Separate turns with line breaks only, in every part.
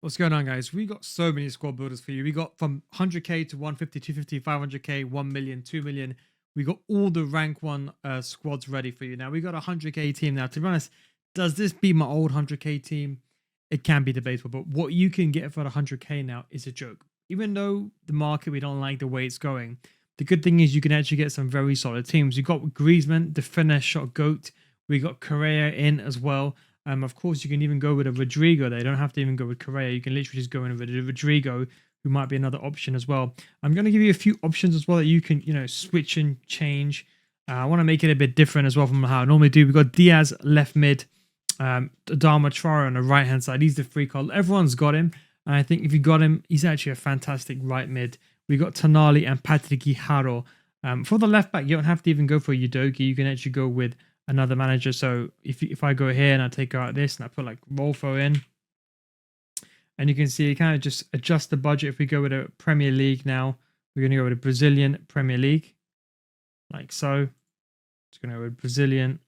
What's going on, guys? We got so many squad builders for you. We got from 100k to 150, 250, 500k, 1 million, 2 million. We got all the rank one squads ready for you. Now, we got a 100k team. Now, to be honest, does this beat my old 100k team? It can be debatable, but what you can get for the 100k now is a joke. Even though the market, we don't like the way it's going, the good thing is you can actually get some very solid teams. You got Griezmann, the finesse shot goat. We got Correa in as well. Of course, you can even go with a Rodrigo there. You don't have to even go with Correa. You can literally just go in with a Rodrigo, who might be another option as well. I'm going to give you a few options as well that you can, switch and change. I want to make it a bit different as well from how I normally do. We've got Diaz left mid, Adama Traore on the right hand side. He's the free call. Everyone's got him. And I think if you got him, he's actually a fantastic right mid. We got Tonali and Patrick Haro. For the left back, you don't have to even go for Udogi. You can actually go with another manager. So if I go here and I take out this and I put like Rolfo in, and you can see you kind of just adjust the budget. If we go with a Premier League now, we're going to go with a Brazilian Premier League, like so. Just going to go with Brazilian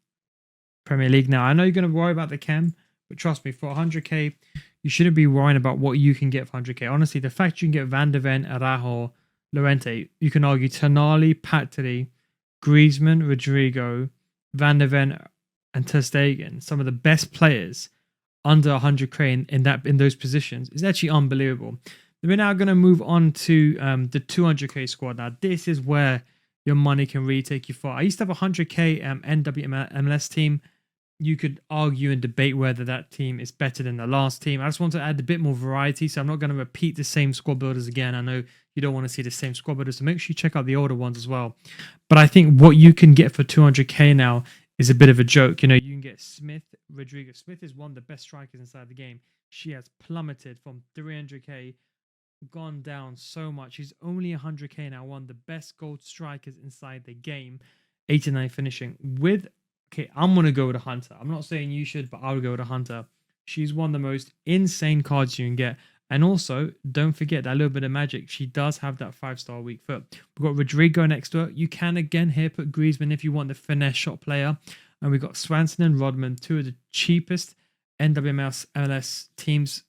Premier League. Now, I know you're going to worry about the chem, but trust me, for 100k, you shouldn't be worrying about what you can get for 100k. Honestly, the fact you can get Van de Ven, Araujo, Llorente, you can argue Tonali, Patri, Griezmann, Rodrigo, Van de Ven, and Ter Stegen, some of the best players under 100k in those positions, is actually unbelievable. We're now going to move on to the 200k squad. Now, this is where your money can really take you far. I used to have a 100k NWMLS team. You could argue and debate whether that team is better than the last team. I just want to add a bit more variety, so I'm not going to repeat the same squad builders again. I know you don't want to see the same squad builders, so make sure you check out the older ones as well. But I think what you can get for 200k now is a bit of a joke. You can get Smith, Rodrigo. Smith is one of the best strikers inside the game. She has plummeted from 300k, gone down so much. She's only 100k now, one of the best gold strikers inside the game. 89 finishing with. Okay, I'm going to go with a Hunter. I'm not saying you should, but I would go with a Hunter. She's one of the most insane cards you can get. And also, don't forget that little bit of magic. She does have that 5-star weak foot. We've got Rodrigo next to her. You can again here put Griezmann if you want the finesse shot player. And we've got Swanson and Rodman, two of the cheapest NWMLS teams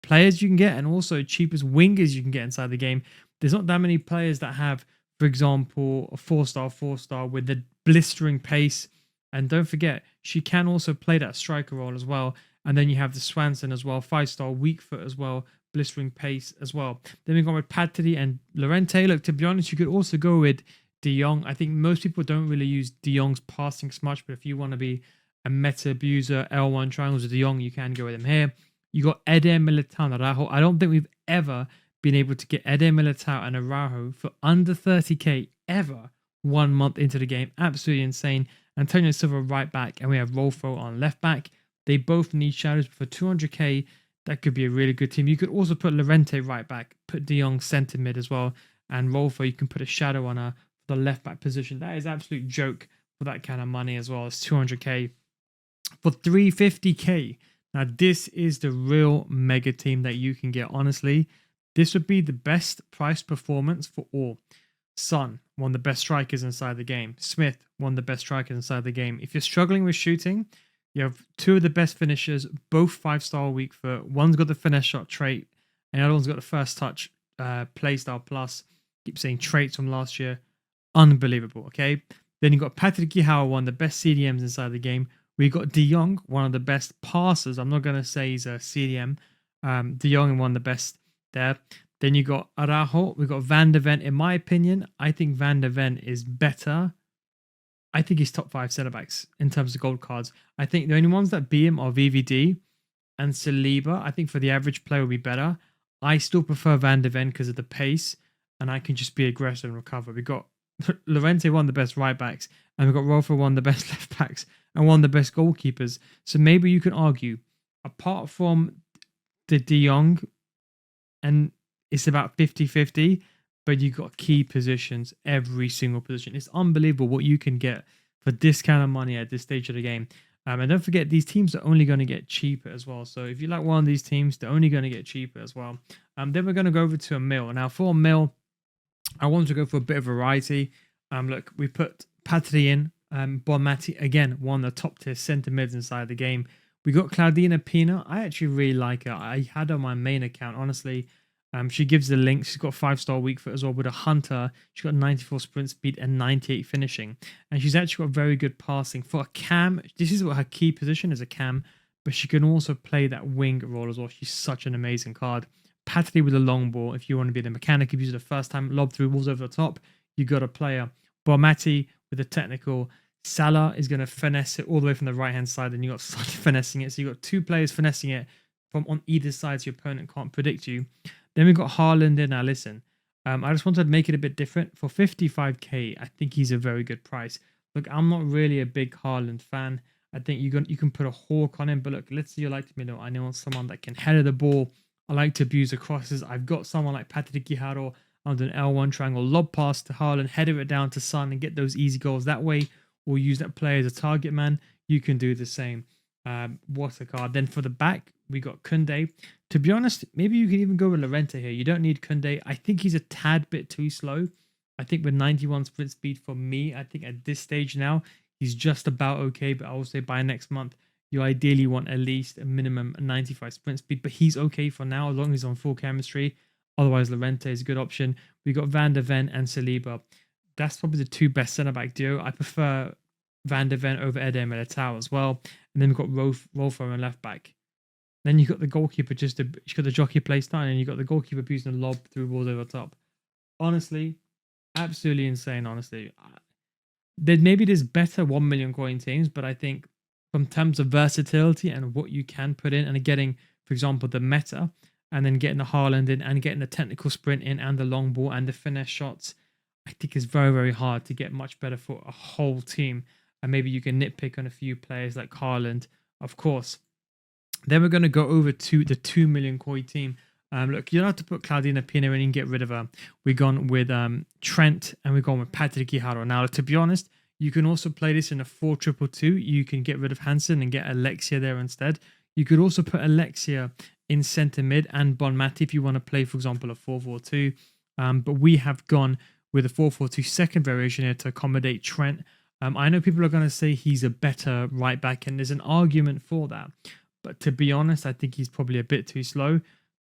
players you can get, and also cheapest wingers you can get inside the game. There's not that many players that have, for example, a 4-star with the blistering pace. And don't forget, she can also play that striker role as well. And then you have the Swanson as well, 5-star weak foot as well, blistering pace as well. Then we got with Patri and Llorente. Look, to be honest, you could also go with De Jong. I think most people don't really use De Jong's passing so much, but if you want to be a meta abuser, L1 triangles with De Jong, you can go with him here. You got Eder Militao and Araujo. I don't think we've ever been able to get Eder Militao and Araujo for under 30k ever 1 month into the game. Absolutely insane. Antonio Silva right back, and we have Rolfo on left back. They both need shadows, but for 200k, that could be a really good team. You could also put Llorente right back, put De Jong centre mid as well, and Rolfo, you can put a shadow on her for the left back position. That is absolute joke for that kind of money as well. It's 200k. For 350k, now this is the real mega team that you can get. Honestly, this would be the best price performance for all. Son, one of the best strikers inside the game. Smith, one of the best strikers inside the game. If you're struggling with shooting, you have two of the best finishers, both 5-star weak foot. One's got the finesse shot trait, and the other one's got the first touch play style plus. Keep saying traits from last year. Unbelievable, okay? Then you've got Patrick Howard, one of the best CDMs inside the game. We got De Jong, one of the best passers. I'm not going to say he's a CDM. De Jong, one of the best there. Then you got Araujo. We got Van de Ven. In my opinion, I think Van de Ven is better. I think he's top 5 centre backs in terms of gold cards. I think the only ones that beat him are VVD and Saliba. I think for the average player will be better. I still prefer Van de Ven because of the pace, and I can just be aggressive and recover. We got Llorente, one of the best right backs, and we've got Rolfo, one of the best left backs, and one of the best goalkeepers. So maybe you can argue, apart from the De Jong, and it's about 50-50, but you got key positions, every single position. It's unbelievable what you can get for this kind of money at this stage of the game. And don't forget, these teams are only going to get cheaper as well. So if you like one of these teams, they're only going to get cheaper as well. Then we're going to go over to a mill. Now, for a mill, I wanted to go for a bit of variety. Look, we put Patri in, Bonmati, again, one of the top tier centre mids inside the game. We got Claudina Pina. I actually really like her. I had her on my main account, honestly. She gives the link. She's got 5-star weak foot as well with a hunter. She's got 94 sprint speed and 98 finishing. And she's actually got very good passing. For a cam, this is what her key position is, a cam, but she can also play that wing role as well. She's such an amazing card. Patley with a long ball. If you want to be the mechanic, if you use it the first time, lob through walls over the top, you got a player. Bormati with a technical. Salah is going to finesse it all the way from the right hand side, and you got Son finessing it. So you got two players finessing it from on either side, so your opponent can't predict you. Then we've got Haaland in. Now listen, I just wanted to make it a bit different. For 55k, I think he's a very good price. Look, I'm not really a big Haaland fan. I think you can put a hawk on him, but look, let's see you like me. I know someone that can header the ball. I like to abuse the crosses. I've got someone like Patrick Guijarro on an L1 triangle, lob pass to Haaland, header it down to Son, and get those easy goals that way. Or use that player as a target man. You can do the same. What a card. Then for the back, we got Kunde. To be honest, maybe you can even go with Llorente here. You don't need Kunde. I think he's a tad bit too slow. I think with 91 sprint speed for me, I think at this stage now, he's just about okay. But I will say by next month, you ideally want at least a minimum 95 sprint speed. But he's okay for now, as long as he's on full chemistry. Otherwise, Llorente is a good option. We got Van der Ven and Saliba. That's probably the two best centre-back duo. I prefer Van der Ven over Eder Militao as well. And then we've got Rolfo on left back. Then you've got the goalkeeper, you've got the jockey play style, and you've got the goalkeeper abusing the lob through balls over the top. Honestly, absolutely insane, honestly. Maybe there's better 1 million coin teams, but I think from terms of versatility and what you can put in, and getting, for example, the meta, and then getting the Haaland in, and getting the technical sprint in, and the long ball, and the finesse shots, I think it's very, very hard to get much better for a whole team. And maybe you can nitpick on a few players like Haaland, of course. Then we're going to go over to the 2 million coin team. Look, you don't have to put Claudina Pina in and get rid of her. We've gone with Trent, and we've gone with Patrick Guijarro. Now, to be honest, you can also play this in a 4-2-2. You can get rid of Hansen and get Alexia there instead. You could also put Alexia in centre mid and Bonmati if you want to play, for example, a 4-4-2. But we have gone with a 4-4-2 second variation here to accommodate Trent. I know people are going to say he's a better right back, and there's an argument for that. But to be honest, I think he's probably a bit too slow.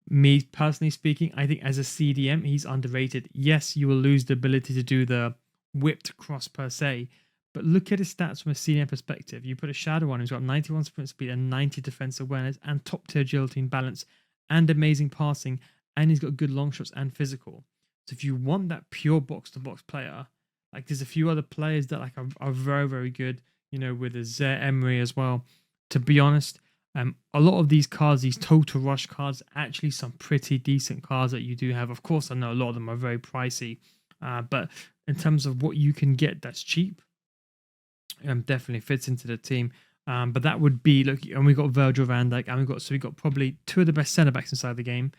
Me personally speaking, I think as a CDM, he's underrated. Yes, you will lose the ability to do the whipped cross per se, but look at his stats from a CDM perspective. You put a shadow on, he's got 91 sprint speed and 90 defense awareness and top tier agility and balance and amazing passing, and he's got good long shots and physical. So if you want that pure box to box player, like there's a few other players that are very, very good, with a Zaire Emery as well. To be honest, a lot of these cards, these total rush cards, actually some pretty decent cards that you do have. Of course, I know a lot of them are very pricey, but in terms of what you can get that's cheap, definitely fits into the team. But that would be, look, and we got Virgil van Dijk, and we got probably two of the best centre backs inside the game.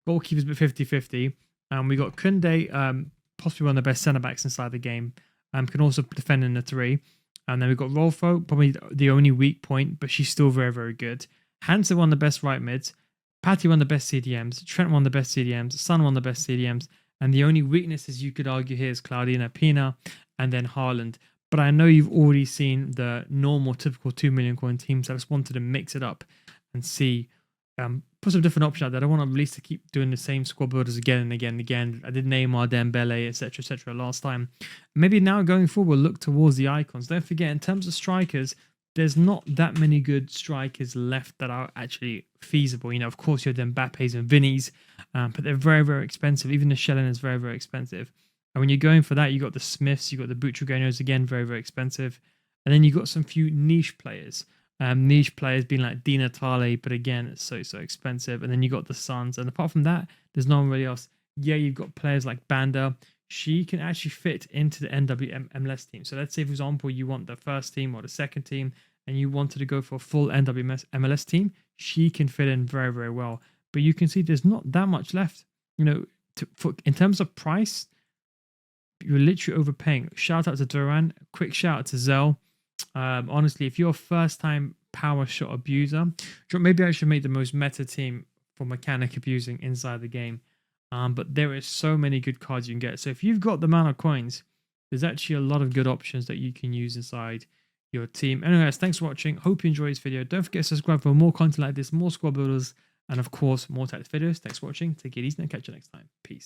Goalkeepers bit 50-50. And we got Kunde, possibly one of the best centre backs inside the game. Can also defend in the 3. And then we've got Rolfo, probably the only weak point, but she's still very, very good. Hansen, one of the best right mids. Patty, one of the best CDMs. Trent, one of the best CDMs. Son, one of the best CDMs. And the only weaknesses you could argue here is Claudina Pina and then Haaland. But I know you've already seen the normal, typical 2 million coin teams. I just wanted to mix it up and see, put some different options out there. I don't want to release to keep doing the same squad builders again and again and again. I did Neymar, Dembele, etc., last time. Maybe now going forward, we'll look towards the icons. Don't forget, in terms of strikers, there's not that many good strikers left that are actually feasible. Of course, you have the Mbappes and Vinny's, but they're very, very expensive. Even the Shellen is very, very expensive. And when you're going for that, you got the Smiths, you got the Butragueños, again, very, very expensive. And then you got some few niche players. Niche players being like Di Natale, but again, it's so expensive. And then you got the Suns. And apart from that, there's no one really else. Yeah, you've got players like Banda. She can actually fit into the NW MLS team. So let's say, for example, you want the first team or the second team, and you wanted to go for a full NW MLS team, she can fit in very, very well. But you can see there's not that much left. In terms of price, you're literally overpaying. Shout out to Duran. Quick shout out to Zell. Honestly, if you're a first-time power shot abuser, maybe I should make the most meta team for mechanic abusing inside the game. But there is so many good cards you can get. So if you've got the amount of coins, there's actually a lot of good options that you can use inside your team. Anyways, thanks for watching. Hope you enjoyed this video. Don't forget to subscribe for more content like this, more squad builders, and of course, more tactics videos. Thanks for watching. Take it easy and catch you next time. Peace.